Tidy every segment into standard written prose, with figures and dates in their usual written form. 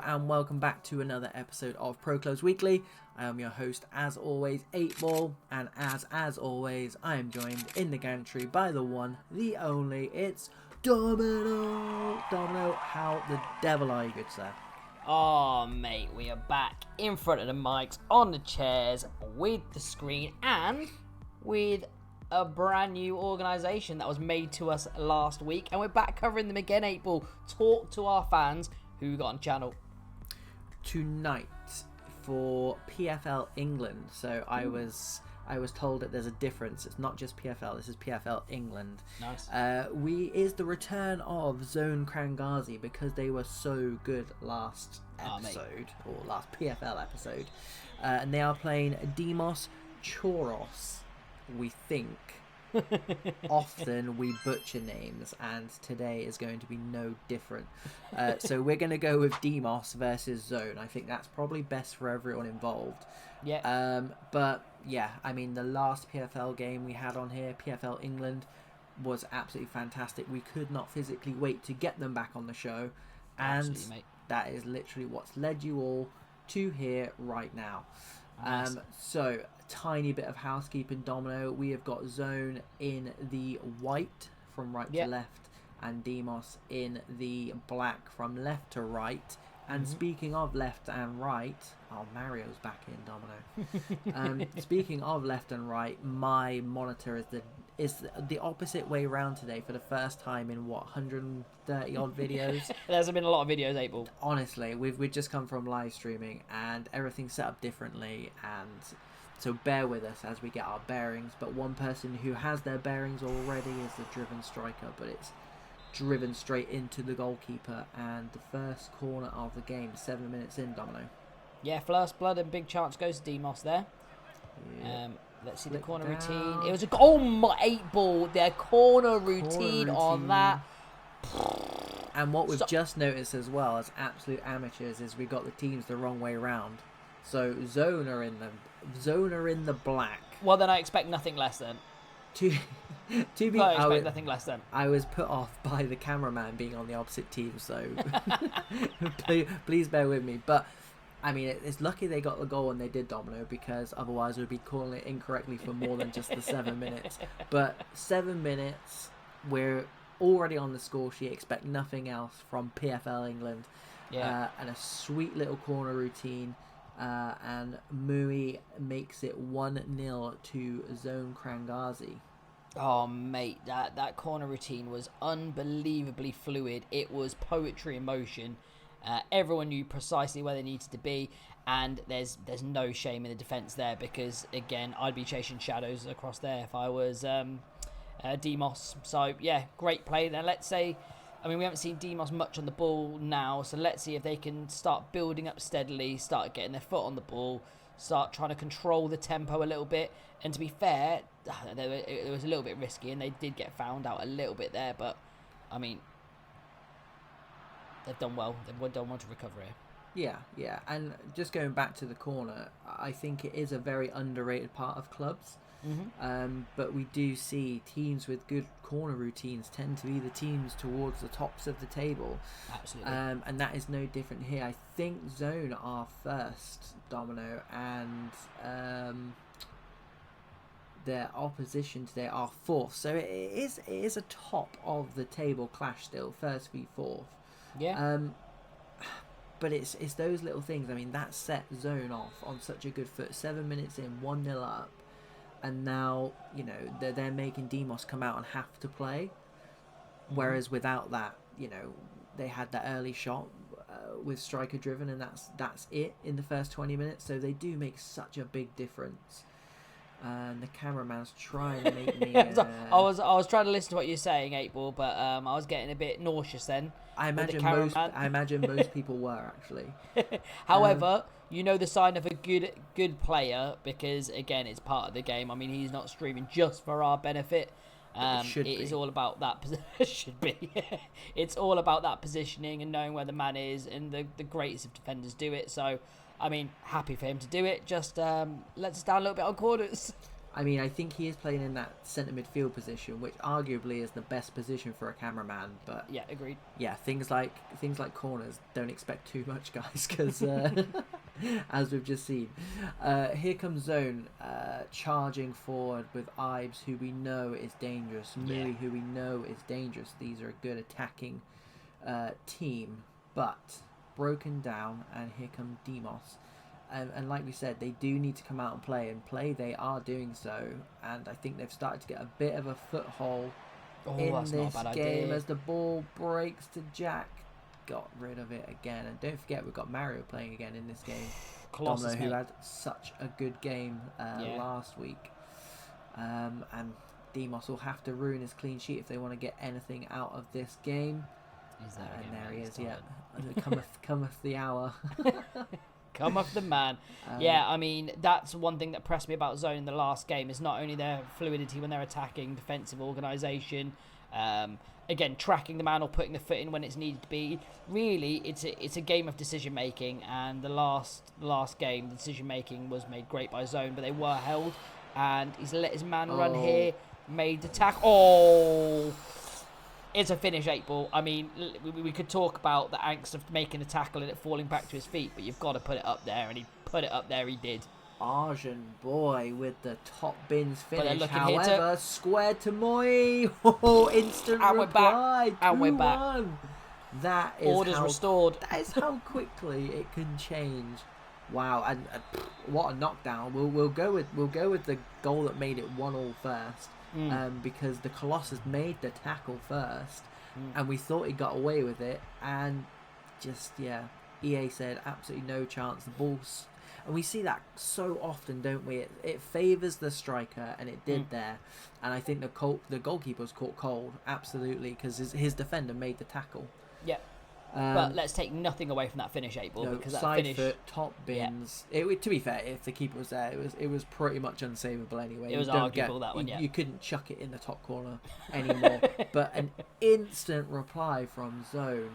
and welcome back to another episode of Pro Clubs Weekly. I am your host, as always, Eightball, and as always, I am joined in the gantry by the one, the only, it's Domino. Domino, how the devil are you, good sir? Oh, mate, we are back in front of the mics, on the chairs, with the screen, and with a brand new organisation that was made to us last week, and we're back covering them again. Eightball, talk to our fans who we got on the channel tonight for PFL England. So I was told that there's a difference. It's not just PFL. This is PFL England. Nice. Is the return of Zone Crangazi, because they were so good last episode, or last PFL episode, and they are playing Deimos Choiros. We think. Often we butcher names, and today is going to be no different. So we're going to go with Deimos versus Zone. I think that's probably best for everyone involved. Yeah. But yeah, I mean, the last PFL game we had on here, PFL England, was absolutely fantastic. We could not physically wait to get them back on the show, and mate. that is literally what's led you all to here right now. Nice. So tiny bit of housekeeping, Domino. We have got Zone in the white from right to left, and Deimos in the black from left to right. And speaking of left and right, Mario's back in, Domino. Speaking of left and right, my monitor is the opposite way round today for the first time in 130 odd videos. There's been a lot of videos, Eightball. Honestly, we've just come from live streaming and everything's set up differently, and so bear with us as we get our bearings. But one person who has their bearings already is the driven striker, but it's driven straight into the goalkeeper, and the first corner of the game, 7 minutes in, Domino. Yeah, first blood and big chance goes to Deimos there. Yeah. Let's see the corner down. routine. It was my 8-ball. Their corner routine on that. And what we've just noticed as well as absolute amateurs is we got the teams the wrong way round. So Zone are in the black. Well, then I expect nothing less then. Nothing less than. I was put off by the cameraman being on the opposite team, so please bear with me. But I mean, it's lucky they got the goal when they did, Domino, because otherwise we'd be calling it incorrectly for more than just the 7 minutes. But 7 minutes, we're already on the score sheet. Expect nothing else from PFL England. Yeah. And a sweet little corner routine. And Mui makes it 1-0 to Zone Crangazi. Oh, mate, that corner routine was unbelievably fluid. It was poetry in motion. Everyone knew precisely where they needed to be, and there's no shame in the defence there, because, again, I'd be chasing shadows across there if I was Deimos. So, yeah, great play. Now, let's say, I mean, we haven't seen Deimos much on the ball now, so let's see if they can start building up steadily, start getting their foot on the ball, start trying to control the tempo a little bit. And to be fair, it was a little bit risky, and they did get found out a little bit there, but, I mean, they've done well. They've done well to recover here. Yeah. And just going back to the corner, I think it is a very underrated part of clubs. But we do see teams with good corner routines tend to be the teams towards the tops of the table. Absolutely. And that is no different here. I think Zone are first, Domino, and their opposition today are fourth. So it is a top of the table clash still, first v fourth. Yeah. But it's those little things. I mean, that set Zone off on such a good foot. 7 minutes in, 1-0 up. And now, you know, they're making Deimos come out and have to play. Whereas without that, you know, they had that early shot with striker driven, and that's it in the first 20 minutes. So they do make such a big difference. And the cameraman's trying to make me. I was trying to listen to what you're saying, 8-ball, but I was getting a bit nauseous then. I imagine most people were actually. However, you know the sign of a good player, because again, it's part of the game. I mean, he's not streaming just for our benefit. It is all about that. Should be. It's all about that positioning and knowing where the man is, and the greatest of defenders do it. So, I mean, happy for him to do it. Just let's down a little bit on corners. I mean, I think he is playing in that centre midfield position, which arguably is the best position for a cameraman. But Yeah, agreed. yeah, things like corners, don't expect too much, guys, because as we've just seen, here comes Zone charging forward with Ibes, who we know is dangerous, Mui, who we know is dangerous. These are a good attacking team, but broken down, and here comes Deimos. And like we said, they do need to come out and play. They are doing so, and I think they've started to get a bit of a foothold in this game as the ball breaks to Jack. Got rid of it again, and don't forget we've got Mario playing again in this game. Colossus, Domino, who had such a good game last week, and Deimos will have to ruin his clean sheet if they want to get anything out of this game. And there he is. Yeah, cometh the hour. Come off the man. Yeah, I mean, that's one thing that pressed me about Zone in the last game, is not only their fluidity when they're attacking, defensive organisation, again, tracking the man or putting the foot in when it's needed to be. Really, it's a game of decision making, and the last game, the decision making was made great by Zone, but they were held, and he's let his man run here, made the tackle. Oh! It's a finish, 8-ball. I mean, we could talk about the angst of making a tackle and it falling back to his feet, but you've got to put it up there, and he put it up there. He did. Arjun boy with the top bins finish. But however, squared to Moi. Oh, instant and reply. We're back. That is orders restored. That is how quickly it can change. Wow, and what a knockdown. We'll go with the goal that made it 1-1 first. Because the Colossus made the tackle first, and we thought he got away with it, and just EA said absolutely no chance. The balls, and we see that so often, don't we? It favours the striker, and it did there. And I think the goalkeeper was caught cold, absolutely, because his defender made the tackle. Yeah. But let's take nothing away from that finish, 8-ball, because that finish, foot, top bins. Yeah. To be fair, if the keeper was there, it was pretty much unsavable anyway. It was arguable, that one. You couldn't chuck it in the top corner anymore. But an instant reply from Zone.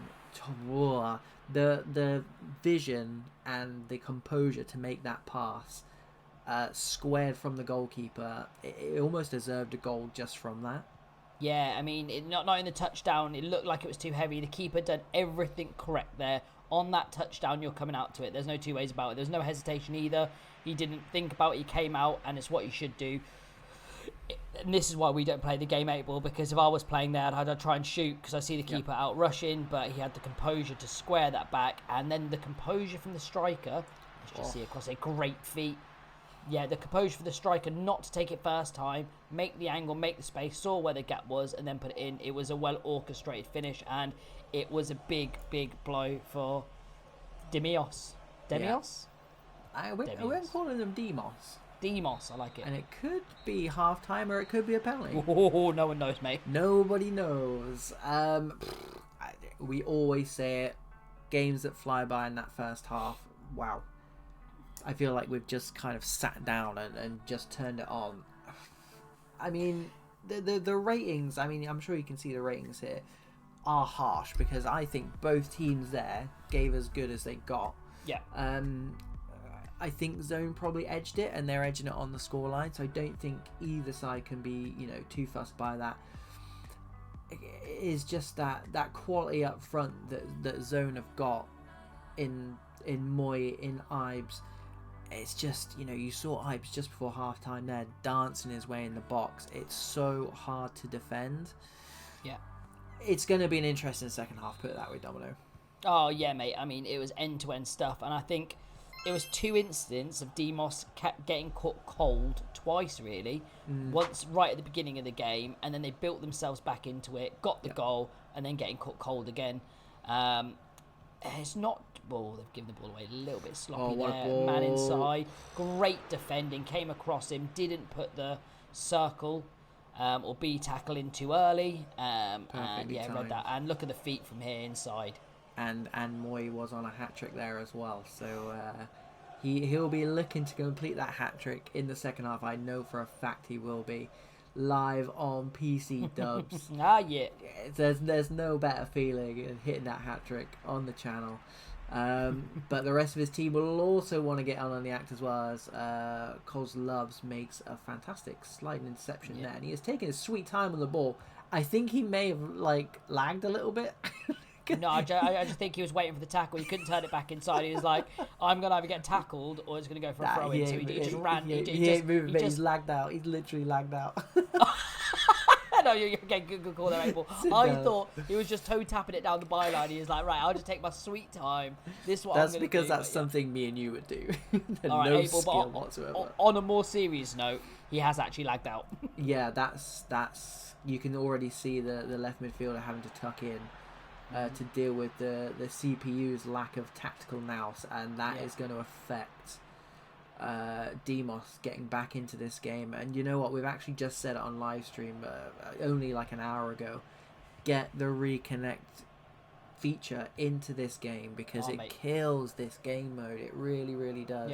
The vision and the composure to make that pass, squared from the goalkeeper. It almost deserved a goal just from that. Yeah, I mean, not in the touchdown, it looked like it was too heavy. The keeper done everything correct there. On that touchdown, you're coming out to it. There's no two ways about it. There's no hesitation either. He didn't think about it. He came out, and it's what he should do. And this is why we don't play the game 8-ball, because if I was playing there, I'd try and shoot, because I see the keeper out rushing, but he had the composure to square that back, and then the composure from the striker. Let's just see across a great feet. Yeah, the composure for the striker not to take it first time, make the angle, make the space, saw where the gap was, and then put it in. It was a well-orchestrated finish, and it was a big, big blow for Deos. Deos? I won't calling them Deimos. Deimos, I like it. And it could be half-time or it could be a penalty. Oh, no one knows, mate. Nobody knows. We always say it. Games that fly by in that first half. Wow. I feel like we've just kind of sat down and just turned it on. I mean, the ratings, I mean, I'm sure you can see the ratings here, are harsh, because I think both teams there gave as good as they got. Yeah. I think Zone probably edged it, and they're edging it on the scoreline, so I don't think either side can be, too fussed by that. It is just that quality up front that Zone have got in Moi, in Ibes. It's just, you saw Ibes just before half-time there, dancing his way in the box. It's so hard to defend. Yeah. It's going to be an interesting second half, put it that way, Domino. Oh, yeah, mate. I mean, it was end-to-end stuff, and I think it was two incidents of Deimos getting caught cold twice, really. Once right at the beginning of the game, and then they built themselves back into it, got the goal, and then getting caught cold again. It's not... Well, they've given the ball away a little bit sloppy there. Man inside. Great defending. Came across him. Didn't put the circle or B tackle in too early. And yeah, read that. And look at the feet from here inside. And Moi was on a hat-trick there as well. So he'll be looking to complete that hat-trick in the second half. I know for a fact he will be. Live on PC dubs. Yeah. There's no better feeling than hitting that hat-trick on the channel. But the rest of his team will also want to get on the act as well, as Cos Loves makes a fantastic sliding interception there, and he has taken his sweet time on the ball. I think he may have lagged a little bit. No, I just think he was waiting for the tackle. He couldn't turn it back inside. He was like, I'm going to either get tackled or it's going to go for a throw-in. So he just ran. He ain't moving, but he's lagged out. He's literally lagged out. No, you're getting good call there, Eightball. I thought he was just toe tapping it down the byline. He was like, right, I'll just take my sweet time. This is what I'm going to do. That's because that's something me and you would do. All right, no Eightball, skill whatsoever. On a more serious note, he has actually lagged out. Yeah, that's you can already see the left midfielder having to tuck in to deal with the CPU's lack of tactical nous, and that is going to affect Deimos getting back into this game. And you know what, we've actually just said it on live stream only like an hour ago, get the reconnect feature into this game, because it kills this game mode. It really does.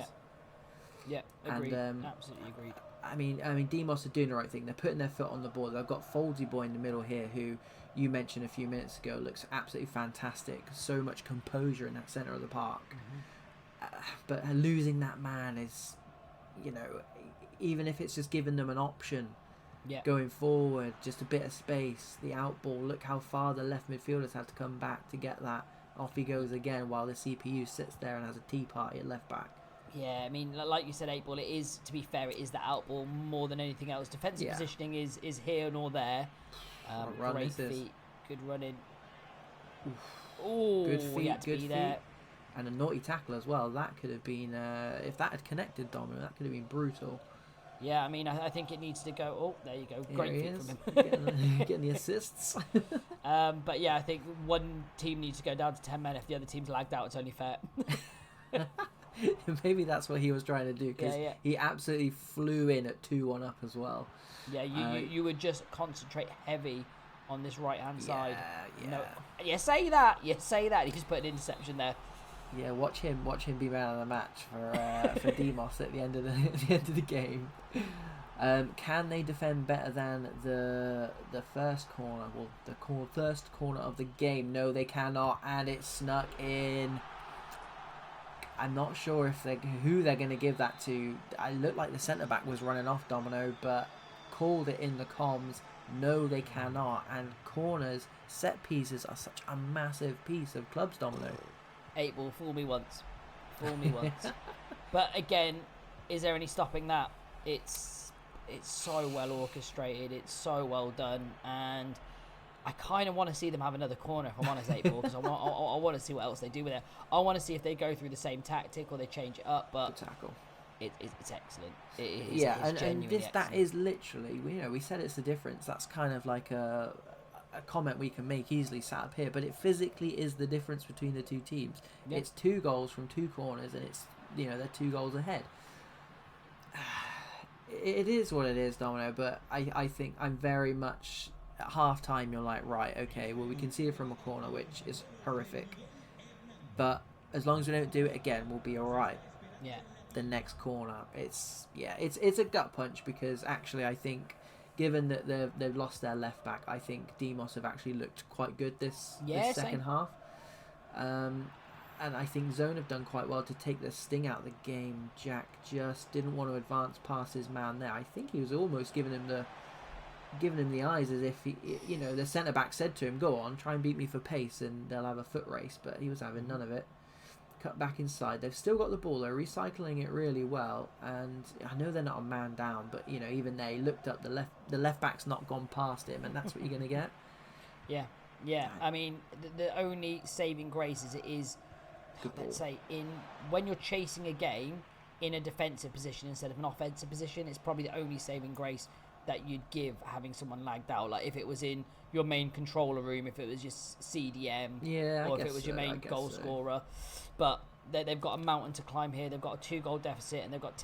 Yeah, agreed. And, absolutely agreed. I mean Deimos are doing the right thing. They're putting their foot on the ball. They've got Foldsy Boy in the middle here, who you mentioned a few minutes ago looks absolutely fantastic. So much composure in that centre of the park. But losing that man is, even if it's just giving them an option going forward, just a bit of space, the out ball, look how far the left midfielders had to come back to get that. Off he goes again, while the CPU sits there and has a tea party at left back. Yeah, I mean, like you said, Eightball, it is, to be fair, it is the out ball more than anything else. Defensive positioning is here nor there. Great feet, good running. Oh, good feet, good feet. There. And a naughty tackle as well. That could have been, if that had connected Domino, that could have been brutal. Yeah, I mean, I think it needs to go. Oh, there you go. Great feet from him. Getting the assists. But yeah, I think one team needs to go down to 10 men. If the other team's lagged out, it's only fair. Maybe that's what he was trying to do, because he absolutely flew in at 2-1 up as well. Yeah, you would just concentrate heavy on this right-hand side. Yeah. No, you say that. He just put an interception there. Yeah, watch him be man of the match for Deimos at the end of the game. Can they defend better than the first corner? Well, the first corner of the game. No, they cannot, and it snuck in. I'm not sure who they're going to give that to. I looked like the centre back was running off Domino, but called it in the comms. No, they cannot. And corners, set pieces are such a massive piece of clubs, Domino. 8-ball, fool me once. But again, is there any stopping that? It's so well orchestrated. It's so well done, and I kind of want to see them have another corner, if I'm honest, 8-ball, because I want to see what else they do with it. I want to see if they go through the same tactic or they change it up. But good tackle. It's excellent. And that is literally, we said it's the difference. That's kind of like a comment we can make easily sat up here, but it physically is the difference between the two teams. Yeah. It's 2 goals from 2 corners, and it's they're 2 goals ahead. It is what it is, Domino. But I think I'm very much. At half time, you're like, right, okay, well, we can see it from a corner, which is horrific, but as long as we don't do it again, we'll be all right. Yeah. The next corner, it's a gut punch, because actually I think, given that they've lost their left back, I think Deimos have actually looked quite good this second half, and I think Zone have done quite well to take the sting out of the game. Jack just didn't want to advance past his man there. I think he was almost giving him the eyes, as if the centre back said to him, go on, try and beat me for pace and they'll have a foot race, but he was having none of it. Cut back inside. They've still got the ball, they're recycling it really well, and I know they're not a man down, but even they looked up, the left back's not gone past him, and that's what you're going to get. Yeah. I mean, the only saving grace is let's say, when you're chasing a game in a defensive position instead of an offensive position, it's probably the only saving grace that you'd give having someone lagged out. Like if it was in your main controller room, if it was just CDM, or if it was your main goal scorer. But they've got a mountain to climb here. They've got a 2-goal deficit, and they've got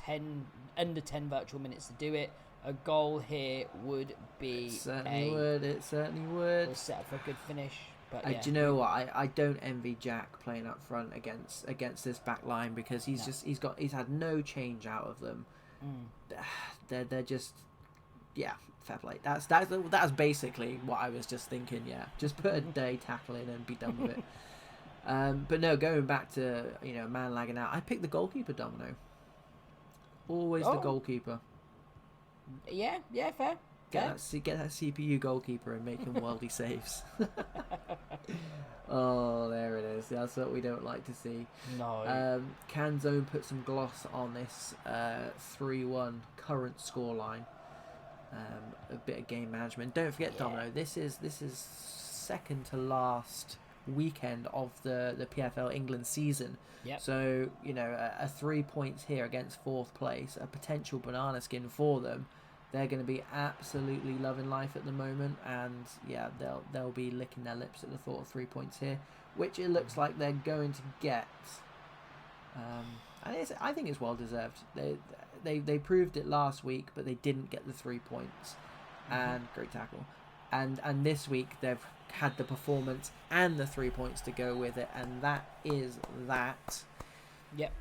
under 10 virtual minutes to do it. A goal here would be It certainly would. We'll set up for a good finish. But do you know what? I don't envy Jack playing up front against this back line, because he's had no change out of them. They're just. Yeah, fair play. That's basically what I was just thinking. Yeah, just put a day tackle in and be done with it. But no, going back to, man lagging out, I picked the goalkeeper, Domino. Always the goalkeeper. Yeah, fair. Get that CPU goalkeeper and make him worldy saves. Oh, there it is. That's what we don't like to see. No. Can Zone put some gloss on this 3-1 current scoreline? A bit of game management. Don't forget, Domino, this is second to last weekend of the PFL England season. Yep. So, a 3 points here against fourth place, a potential banana skin for them. They're going to be absolutely loving life at the moment, and yeah, they'll be licking their lips at the thought of 3 points here, which it looks like they're going to get. And I think it's well deserved. They proved it last week, but they didn't get the 3 points. And great tackle. And this week they've had the performance and the 3 points to go with it, and that is that. Yep.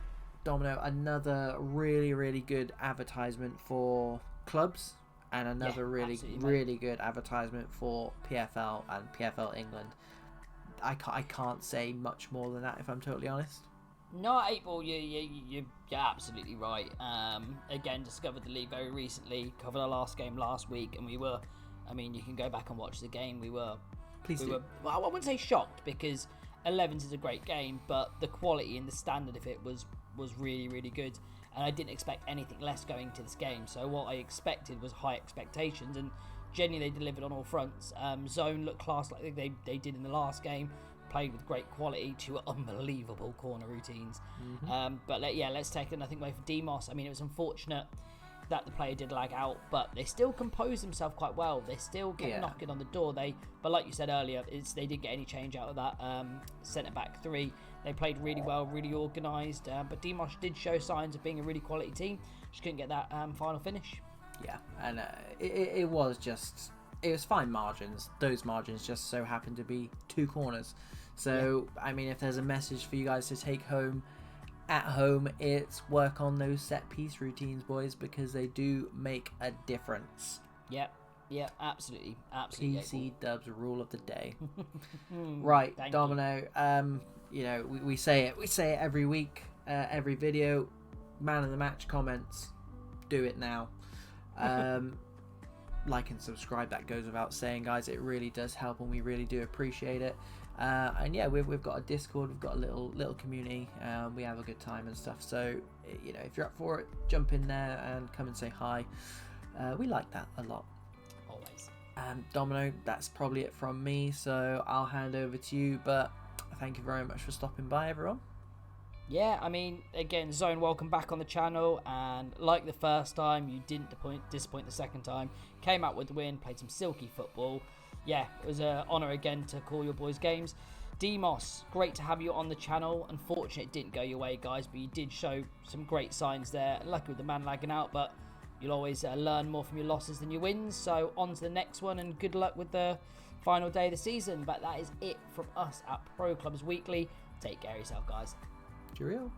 Domino, another really, really good advertisement for clubs, and another really good advertisement for PFL and PFL England. I can't say much more than that, if I'm totally honest. No, Eightball, you're absolutely right. Again, discovered the league very recently, covered our last game last week, and we were, you can go back and watch the game. Well, I wouldn't say shocked, because 11s is a great game, but the quality and the standard of it was really, really good. And I didn't expect anything less going to this game. So what I expected was high expectations, and genuinely they delivered on all fronts. Zone looked class like they did in the last game, played with great quality, 2 unbelievable corner routines. But let's take nothing away from Deimos. It was unfortunate that the player did lag out, but they still composed themselves quite well. They still kept knocking on the door. But like you said earlier, they didn't get any change out of that centre back 3. They played really well, really organised. But Deimos did show signs of being a really quality team. Just couldn't get that final finish. Yeah, and it was fine margins. Those margins just so happened to be 2 corners. So, if there's a message for you guys to take home at home, it's work on those set piece routines, boys, because they do make a difference. Yep, absolutely. PC Dubs rule of the day. Right, Thank Domino. We say it every week, every video. Man of the match comments, do it now. Like and subscribe, that goes without saying, guys. It really does help, and we really do appreciate it. And yeah, we've got a Discord, we've got a little community. We have a good time and stuff. So if you're up for it, jump in there and come and say hi. We like that a lot. Always. Domino, that's probably it from me. So I'll hand over to you. But thank you very much for stopping by, everyone. Yeah, again, Zone, welcome back on the channel, and like the first time, you didn't disappoint the second time. Came out with the win, played some silky football. Yeah, it was an honour again to call your boys' games. Deimos, great to have you on the channel. Unfortunately, it didn't go your way, guys, but you did show some great signs there. Lucky with the man lagging out, but you'll always learn more from your losses than your wins. So on to the next one, and good luck with the final day of the season. But that is it from us at Pro Clubs Weekly. Take care of yourself, guys. Cheerio.